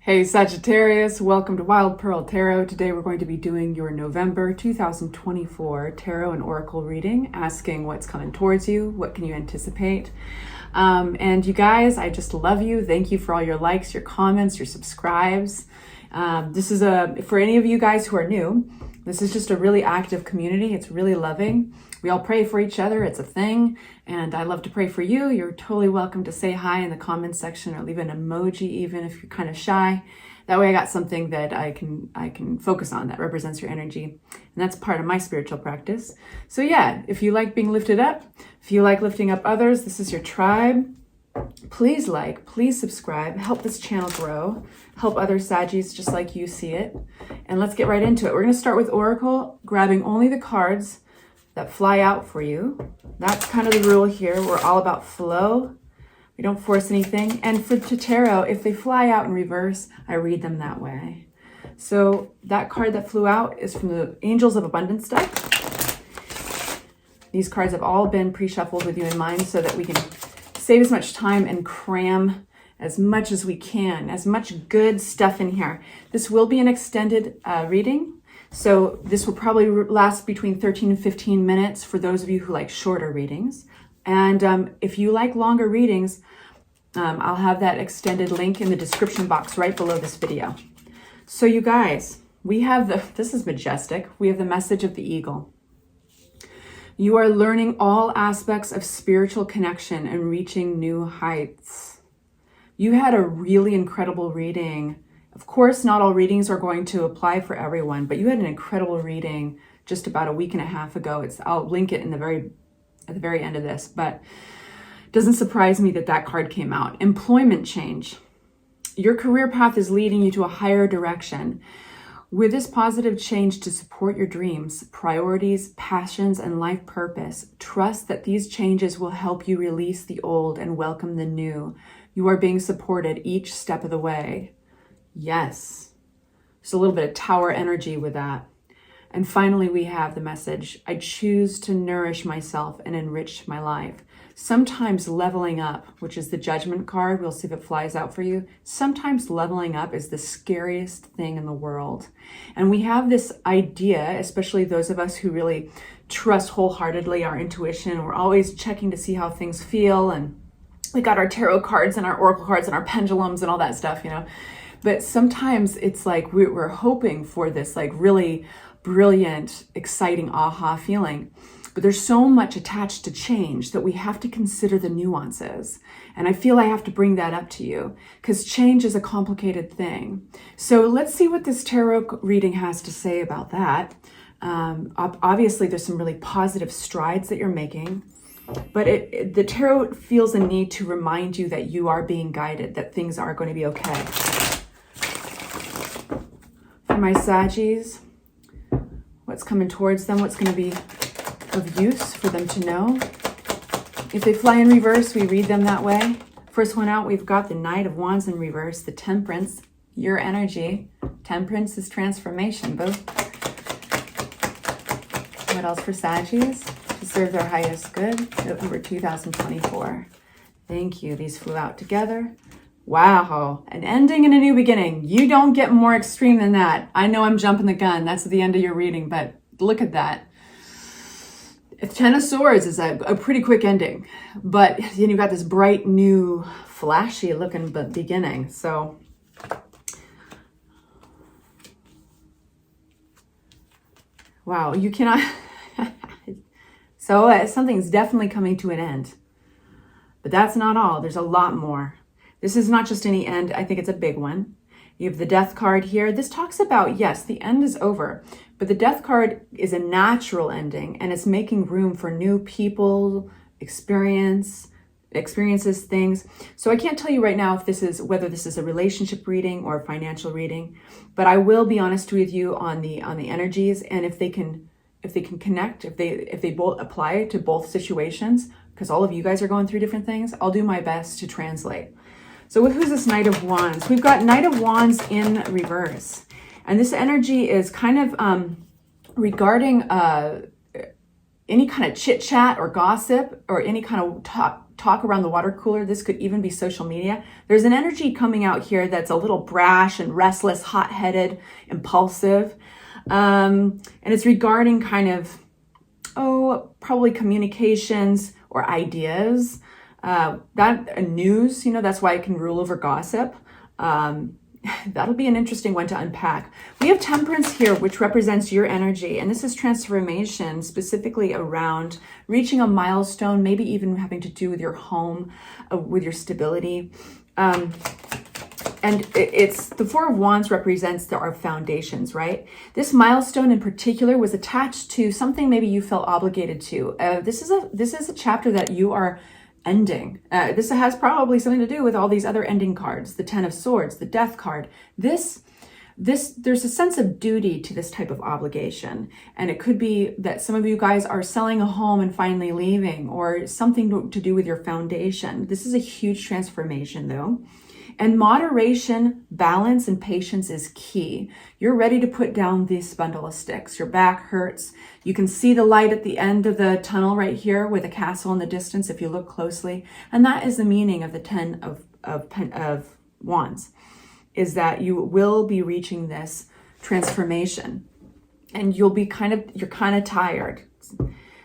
Hey Sagittarius, welcome to Wild Pearl Tarot. Today we're going to be doing your November 2024 Tarot and Oracle reading, asking what's coming towards you, what can you anticipate. And you guys, I just love you. Thank you for all your likes, your comments, your subscribes. This is for any of you guys who are new, this is just a really active community. It's really loving. We all pray for each other. It's a thing. And I love to pray for you. You're totally welcome to say hi in the comments section or leave an emoji even if you're kind of shy. That way I got something that I can focus on that represents your energy. And that's part of my spiritual practice. So yeah, if you like being lifted up, if you like lifting up others, this is your tribe. Please please subscribe, help this channel grow, help other Saggies just like you see it. And let's get right into it. We're going to start with Oracle, grabbing only the cards that fly out for you. That's kind of the rule here. We're all about flow. We don't force anything. And for tarot, if they fly out in reverse, I read them that way. So that card that flew out is from the Angels of Abundance deck. These cards have all been pre-shuffled with you in mind so that we can save as much time and cram as much as we can, as much good stuff in here. This will be an extended reading. So this will probably last between 13 and 15 minutes for those of you who like shorter readings. And if you like longer readings, I'll have that extended link in the description box right below this video. So you guys, we have this is majestic. We have the message of the eagle. You are learning all aspects of spiritual connection and reaching new heights. You had a really incredible reading. Of course, not all readings are going to apply for everyone, but you had an incredible reading just about a week and a half ago. I'll link it at the very end of this, but it doesn't surprise me that card came out. Employment change. Your career path is leading you to a higher direction. With this positive change to support your dreams, priorities, passions, and life purpose, trust that these changes will help you release the old and welcome the new. You are being supported each step of the way. Yes. There's a little bit of tower energy with that. And finally, we have the message, I choose to nourish myself and enrich my life. Sometimes leveling up, which is the Judgment card, we'll see if it flies out for you. Sometimes leveling up is the scariest thing in the world. And we have this idea, especially those of us who really trust wholeheartedly our intuition. We're always checking to see how things feel. And we got our tarot cards and our oracle cards and our pendulums and all that stuff, you know. But sometimes it's like we're hoping for this like really brilliant, exciting aha feeling. But there's so much attached to change that we have to consider the nuances. And I feel I have to bring that up to you because change is a complicated thing. So let's see what this tarot reading has to say about that. Obviously, there's some really positive strides that you're making. But the tarot feels a need to remind you that you are being guided, that things are going to be okay. For my Saggies, what's coming towards them, what's going to be of use for them to know. If they fly in reverse, we read them that way. First one out, we've got the Knight of Wands in reverse, the Temperance, your energy. Temperance is transformation, both. What else for Saggies? To serve their highest good, November 2024. Thank you. These flew out together. Wow, an ending and a new beginning. You don't get more extreme than that. I know I'm jumping the gun. That's the end of your reading, but look at that. Ten of Swords is a pretty quick ending, but then you've got this bright, new, flashy looking beginning. So, wow, you cannot. So something's definitely coming to an end, but that's not all. There's a lot more. This is not just any end. I think it's a big one. You have the Death card here. This talks about, yes, the end is over, but the Death card is a natural ending and it's making room for new people, experiences, things. So I can't tell you right now if whether this is a relationship reading or a financial reading, but I will be honest with you on the energies and if they can connect, if they both apply to both situations, because all of you guys are going through different things, I'll do my best to translate. So who's this Knight of Wands? We've got Knight of Wands in reverse. And this energy is kind of regarding any kind of chit chat or gossip or any kind of talk around the water cooler. This could even be social media. There's an energy coming out here that's a little brash and restless, hot-headed, impulsive. And it's regarding kind of, probably communications or ideas. News, that's why it can rule over gossip. That'll be an interesting one to unpack. We have Temperance here, which represents your energy. And this is transformation, specifically around reaching a milestone, maybe even having to do with your home, with your stability. And it's the Four of Wands represents our foundations, right? This milestone in particular was attached to something maybe you felt obligated to. This is a chapter that you are ending. This has probably something to do with all these other ending cards, the Ten of Swords, the Death card. There's a sense of duty to this type of obligation. And it could be that some of you guys are selling a home and finally leaving, or something to do with your foundation. This is a huge transformation though. And moderation, balance, and patience is key. You're ready to put down this bundle of sticks. Your back hurts. You can see the light at the end of the tunnel right here with a castle in the distance if you look closely. And that is the meaning of the Ten of Wands, is that you will be reaching this transformation. And you're kind of tired.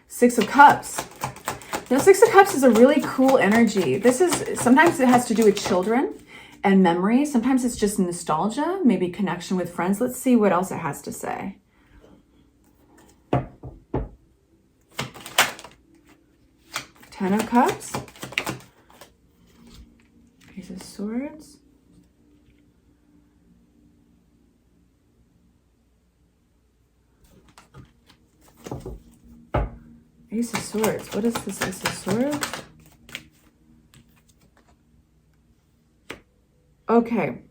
Six of Cups. Now, Six of Cups is a really cool energy. Sometimes it has to do with children and memory. Sometimes it's just nostalgia, maybe connection with friends. Let's see what else it has to say. Ten of Cups. Ace of Swords. Ace of Swords. What is this Ace of Swords? Okay.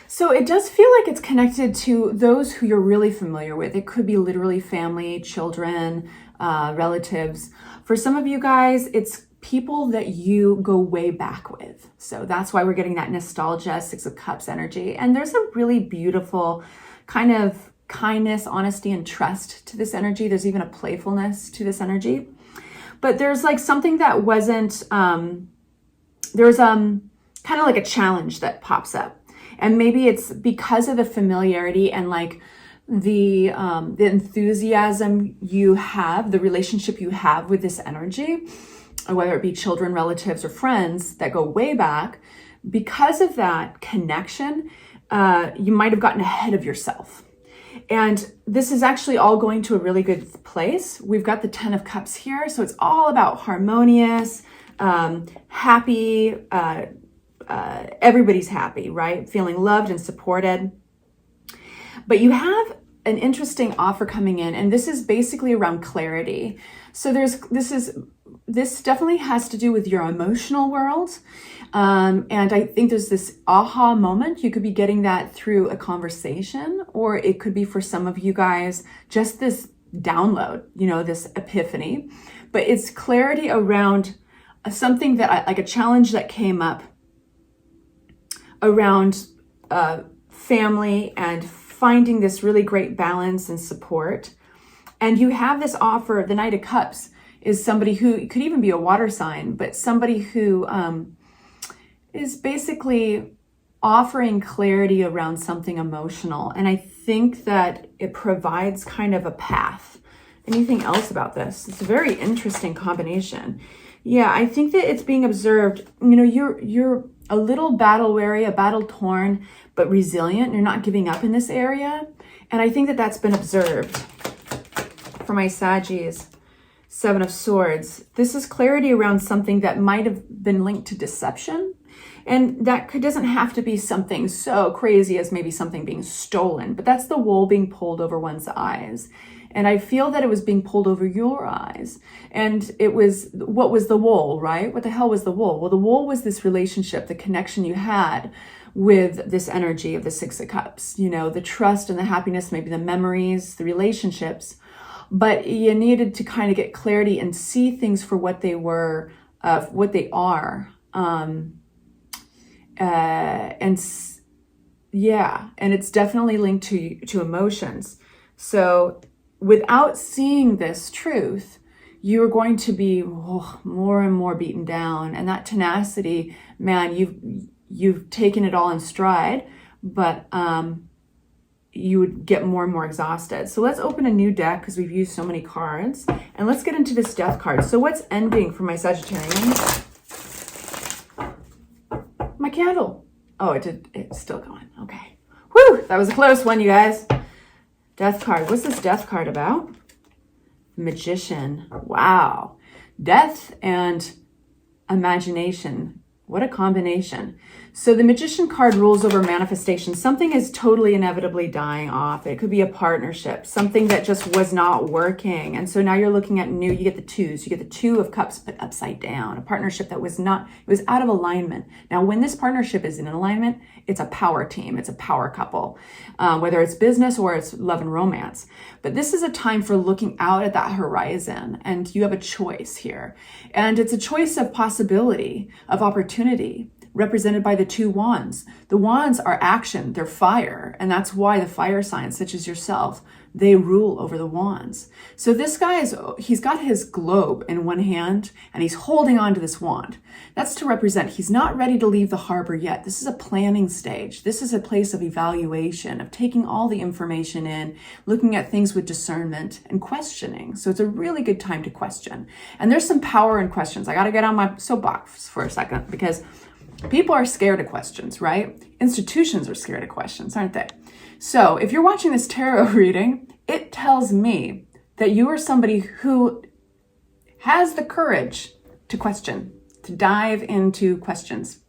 So it does feel like it's connected to those who you're really familiar with. It could be literally family, children, relatives. For some of you guys, it's people that you go way back with. So that's why we're getting that nostalgia, Six of Cups energy. And there's a really beautiful kind of kindness, honesty, and trust to this energy. There's even a playfulness to this energy. But there's like something that wasn't, there's kind of like a challenge that pops up. And maybe it's because of the familiarity and like the enthusiasm you have, the relationship you have with this energy, whether it be children, relatives, or friends that go way back. Because of that connection, you might have gotten ahead of yourself. And this is actually all going to a really good place. We've got the Ten of Cups here. So it's all about harmonious, happy, everybody's happy, right? Feeling loved and supported. But you have an interesting offer coming in, and this is basically around clarity. So this definitely has to do with your emotional world. And I think there's this aha moment. You could be getting that through a conversation, or it could be for some of you guys, just this download, this epiphany. But it's clarity around something that like a challenge that came up around family and finding this really great balance and support. And you have this offer. The Knight of Cups is somebody who could even be a water sign, but somebody who is basically offering clarity around something emotional. And I think that it provides kind of a path. Anything else about this? It's a very interesting combination. Yeah, I think that it's being observed. You're a little battle weary, a battle torn, but resilient. You're not giving up in this area. And I think that that's been observed for my Saggies. Seven of Swords. This is clarity around something that might have been linked to deception. And that doesn't have to be something so crazy as maybe something being stolen, but that's the wool being pulled over one's eyes. And I feel that it was being pulled over your eyes. And what was the wool, right? What the hell was the wool? Well, the wool was this relationship, the connection you had with this energy of the Six of Cups, the trust and the happiness, maybe the memories, the relationships. But you needed to kind of get clarity and see things for what they were, what they are. And it's definitely linked to emotions. So without seeing this truth, you are going to be more and more beaten down. And that tenacity, man, you've taken it all in stride, but you would get more and more exhausted. So let's open a new deck because we've used so many cards. And let's get into this death card. So what's ending for my Sagittarians? My candle. Oh, it's still going. Okay. Whew, that was a close one, you guys. Death card. What's this death card about? Magician. Wow. Death and imagination. What a combination. So the Magician card rules over manifestation. Something is totally inevitably dying off. It could be a partnership, something that just was not working. And so now you're looking at new, you get the twos, you get the Two of Cups, but upside down, a partnership that was not, it was out of alignment. Now, when this partnership is in alignment, it's a power team, it's a power couple, whether it's business or it's love and romance. But this is a time for looking out at that horizon, and you have a choice here. And it's a choice of possibility, of opportunity, represented by the two wands. The wands are action, they're fire, and that's why the fire signs, such as yourself, they rule over the wands. So this guy he's got his globe in one hand, and he's holding on to this wand. That's to represent he's not ready to leave the harbor yet. This is a planning stage. This is a place of evaluation, of taking all the information in, looking at things with discernment and questioning. So it's a really good time to question. And there's some power in questions. I got to get on my soapbox for a second, because people are scared of questions, right? Institutions are scared of questions, aren't they? So if you're watching this tarot reading, it tells me that you are somebody who has the courage to question, to dive into questions.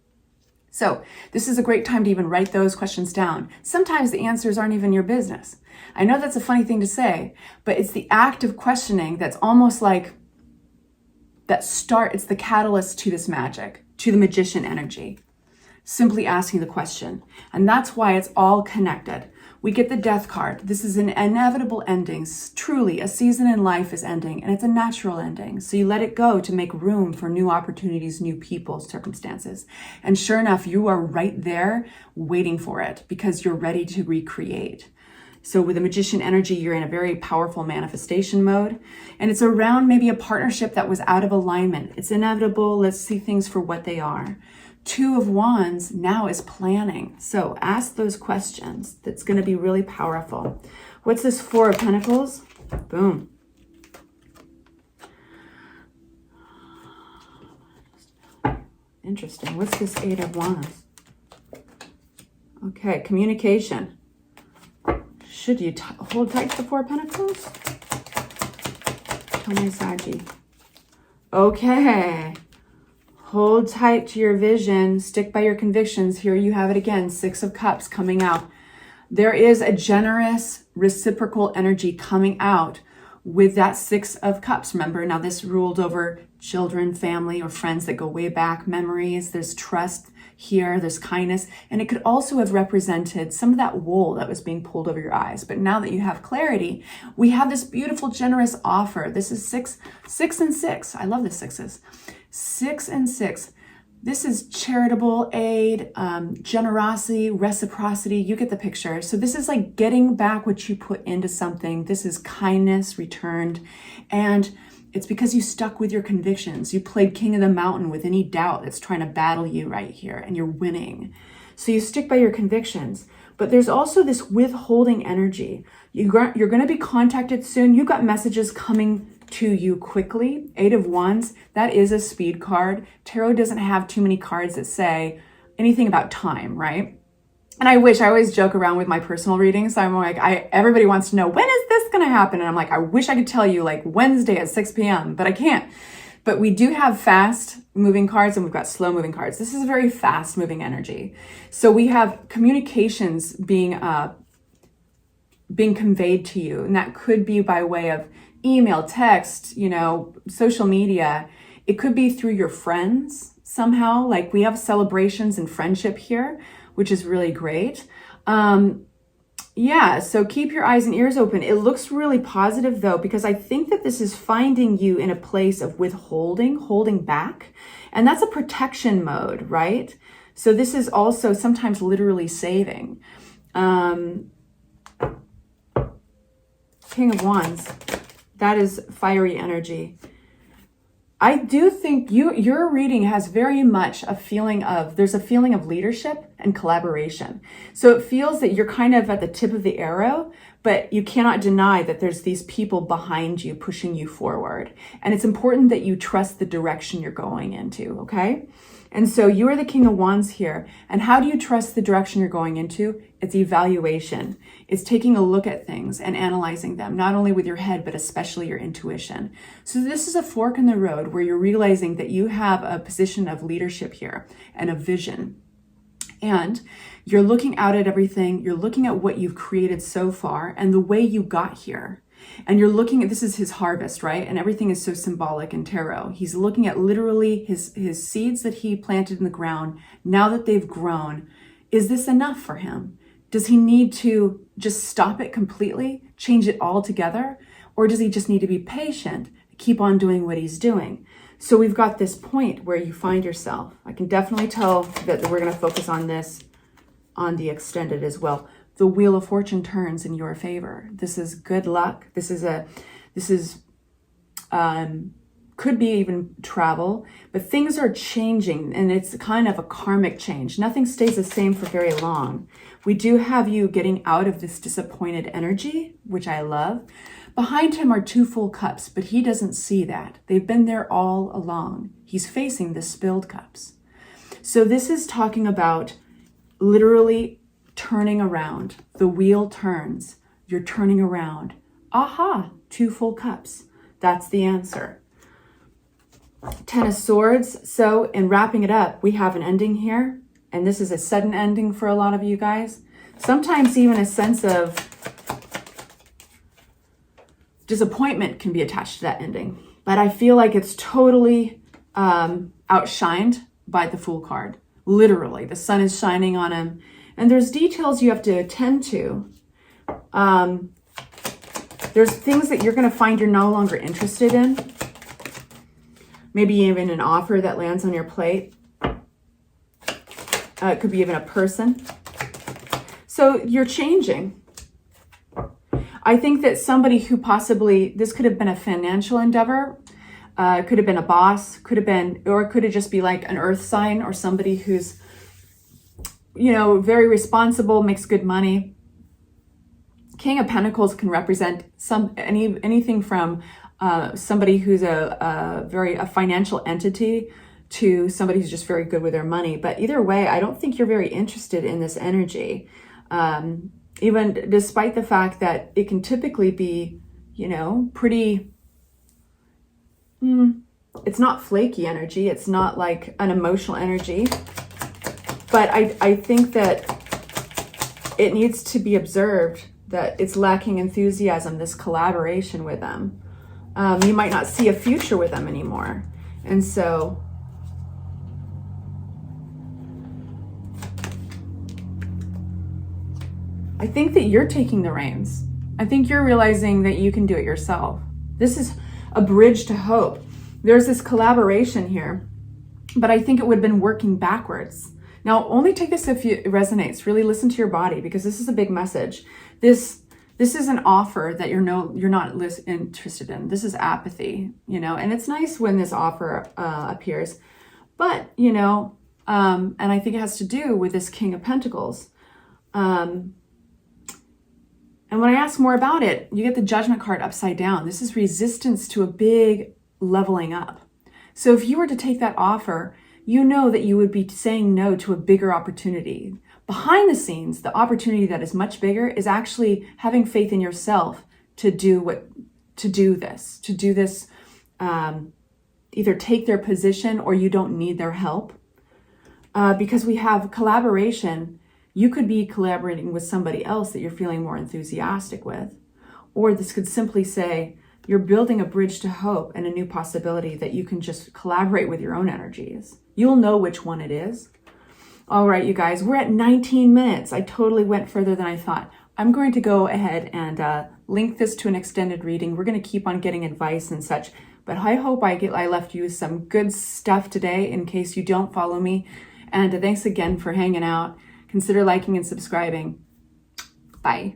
So this is a great time to even write those questions down. Sometimes the answers aren't even your business. I know that's a funny thing to say, but it's the act of questioning that's almost like it's the catalyst to this magic, to the magician energy. Simply asking the question. And that's why it's all connected. We get the death card. This is an inevitable ending. Truly, a season in life is ending, and it's a natural ending. So you let it go to make room for new opportunities, new people, circumstances. And sure enough, you are right there waiting for it because you're ready to recreate. So with the magician energy, you're in a very powerful manifestation mode. And it's around maybe a partnership that was out of alignment. It's inevitable. Let's see things for what they are. Two of Wands now is planning. So ask those questions. That's going to be really powerful. What's this Four of Pentacles? Boom. Interesting. What's this Eight of Wands? Okay, communication. Should you hold tight to the Four of Pentacles? Tell my Saggy. Okay. Hold tight to your vision. Stick by your convictions. Here you have it again. Six of Cups coming out. There is a generous, reciprocal energy coming out with that Six of Cups. Remember, now this ruled over children, family, or friends that go way back, memories. There's trust here, there's kindness, and it could also have represented some of that wool that was being pulled over your eyes. But now that you have clarity, we have this beautiful, generous offer. This is six and six. I love the sixes. 6 and 6. This is charitable aid, generosity, reciprocity. You get the picture. So this is like getting back what you put into something. This is kindness returned. And it's because you stuck with your convictions. You played King of the Mountain with any doubt that's trying to battle you right here, and you're winning. So you stick by your convictions. But there's also this withholding energy. You're going to be contacted soon. You've got messages coming to you quickly. Eight of Wands, that is a speed card. Tarot doesn't have too many cards that say anything about time, right? And I always joke around with my personal readings. So I'm like, everybody wants to know, when is this going to happen? And I'm like, I wish I could tell you like Wednesday at 6 p.m., but I can't. But we do have fast moving cards and we've got slow moving cards. This is a very fast moving energy. So we have communications being conveyed to you. And that could be by way of email, text, social media. It could be through your friends somehow. Like we have celebrations and friendship here, which is really great. So keep your eyes and ears open. It looks really positive though, because I think that this is finding you in a place of withholding, holding back. And that's a protection mode, right? So this is also sometimes literally saving. King of Wands. That is fiery energy. I do think your reading has very much a feeling of, there's a feeling of leadership and collaboration. So it feels that you're kind of at the tip of the arrow, but you cannot deny that there's these people behind you pushing you forward. And it's important that you trust the direction you're going into, okay? And so you are the King of Wands here. And how do you trust the direction you're going into? It's evaluation. It's taking a look at things and analyzing them, not only with your head, but especially your intuition. So this is a fork in the road where you're realizing that you have a position of leadership here and a vision. And you're looking out at everything. You're looking at what you've created so far and the way you got here. And you're looking at, this is his harvest, right? And everything is so symbolic in tarot. He's looking at literally his seeds that he planted in the ground. Now that they've grown, is this enough for him? Does he need to just stop it completely, change it all together? Or does he just need to be patient, keep on doing what he's doing? So we've got this point where you find yourself. I can definitely tell that we're going to focus on this on the extended as well. The Wheel of Fortune turns in your favor. This is good luck. This is could be even travel, but things are changing and it's kind of a karmic change. Nothing stays the same for very long. We do have you getting out of this disappointed energy, which I love. Behind him are 2 full cups, but he doesn't see that. They've been there all along. He's facing the spilled cups. So this is talking about literally turning around. The wheel turns. You're turning around. Aha, 2 full cups. That's the answer. 10 of Swords. So in wrapping it up, we have an ending here. And this is a sudden ending for a lot of you guys. Sometimes even a sense of disappointment can be attached to that ending. But I feel like it's totally outshined by the Fool card. Literally, the sun is shining on him. And there's details you have to attend to. There's things that you're going to find you're no longer interested in. Maybe even an offer that lands on your plate. It could be even a person. So you're changing. I think that somebody who possibly, this could have been a financial endeavor, could have been a boss, could have been, or it could have just be like an earth sign or somebody who's, you know, very responsible, makes good money. King of Pentacles can represent anything from somebody who's a financial entity to somebody who's just very good with their money. But either way, I don't think you're very interested in this energy. Even despite the fact that it can typically be, you know, pretty, it's not flaky energy. It's not like an emotional energy. But I think that it needs to be observed that it's lacking enthusiasm, this collaboration with them. You might not see a future with them anymore. And so I think that you're taking the reins. I think you're realizing that you can do it yourself. This is a bridge to hope. There's this collaboration here, but I think it would have been working backwards. Now, only take this if it resonates. Really listen to your body, because this is a big message. This is an offer that you're not interested in. This is apathy, you know, and it's nice when this offer appears, but, you know, and I think it has to do with this King of Pentacles. And when I ask more about it, you get the Judgment card upside down. This is resistance to a big leveling up. So if you were to take that offer, you know that you would be saying no to a bigger opportunity. Behind the scenes, the opportunity that is much bigger is actually having faith in yourself to do this, either take their position or you don't need their help. Because we have collaboration. You could be collaborating with somebody else that you're feeling more enthusiastic with. Or this could simply say, you're building a bridge to hope and a new possibility that you can just collaborate with your own energies. You'll know which one it is. All right, you guys, we're at 19 minutes. I totally went further than I thought. I'm going to go ahead and link this to an extended reading. We're going to keep on getting advice and such. But I hope I left you some good stuff today in case you don't follow me. And thanks again for hanging out. Consider liking and subscribing. Bye.